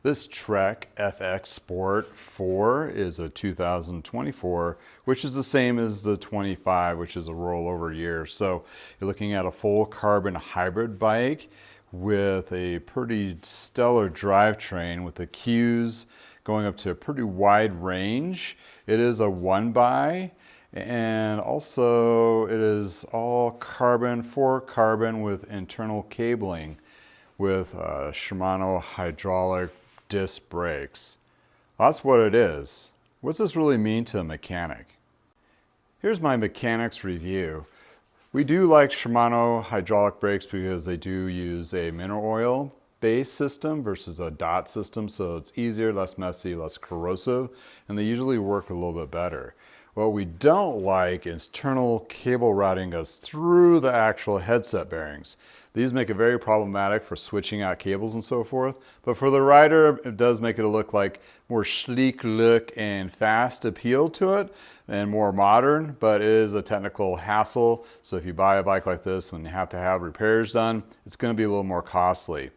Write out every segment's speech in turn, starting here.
This Trek FX Sport 4 is a 2024, which is the same as the 25, which is a rollover year. So you're looking at a full carbon hybrid bike with a pretty stellar drivetrain with the Qs going up to a pretty wide range. It is a 1x, and also it is all carbon, for carbon with internal cabling with Shimano hydraulic disc brakes. That's what it is. What's this really mean to a mechanic? Here's my mechanics review. We do like Shimano hydraulic brakes because they do use a mineral oil based system versus a dot system, so it's easier, less messy, less corrosive, and they usually work a little bit better. What we don't like is internal cable routing goes through the actual headset bearings. These make it very problematic for switching out cables and so forth, but for the rider, it does make it look like more sleek look and fast appeal to it and more modern, but it is a technical hassle. So if you buy a bike like this, when you have to have repairs done, it's going to be a little more costly.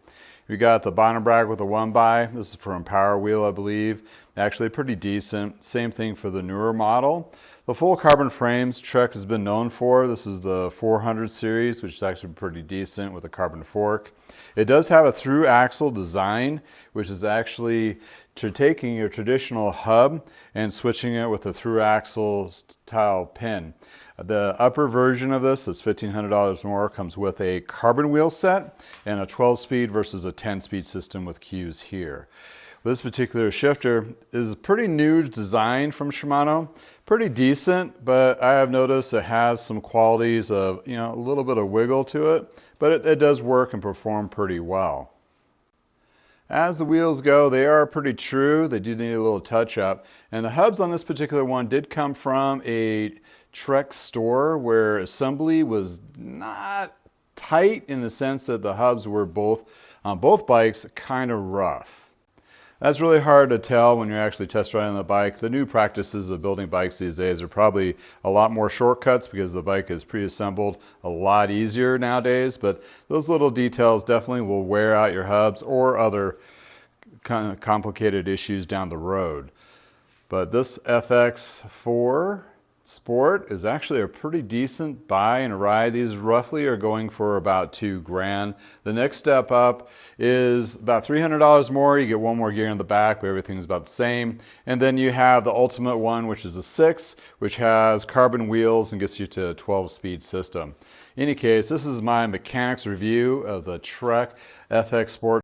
We got the bottom bracket with a 1x. This is from Power Wheel, I believe. Actually pretty decent. Same thing for the newer model. The full carbon frames Trek has been known for. This is the 400 series, which is actually pretty decent with a carbon fork. It does have a through axle design, which is actually taking your traditional hub and switching it with a through axle style pin. The upper version of this is $1,500 more, comes with a carbon wheel set and a 12-speed versus a 10-speed system with Qs here. This particular shifter is a pretty new design from Shimano, pretty decent, but I have noticed it has some qualities of, a little bit of wiggle to it, but it does work and perform pretty well. As the wheels go, they are pretty true. They do need a little touch up, and the hubs on this particular one did come from a Trek store where assembly was not tight in the sense that the hubs were on both bikes kind of rough. That's really hard to tell when you're actually test riding the bike. The new practices of building bikes these days are probably a lot more shortcuts because the bike is pre-assembled a lot easier nowadays, but those little details definitely will wear out your hubs or other kind of complicated issues down the road. But this FX4 Sport is actually a pretty decent buy and ride. These roughly are going for about $2,000. The next step up is about $300 more. You get one more gear in the back, but everything's about the same. And then you have the ultimate one, which is a 6, which has carbon wheels and gets you to a 12-speed system. In any case, this is my mechanics review of the Trek FX Sport.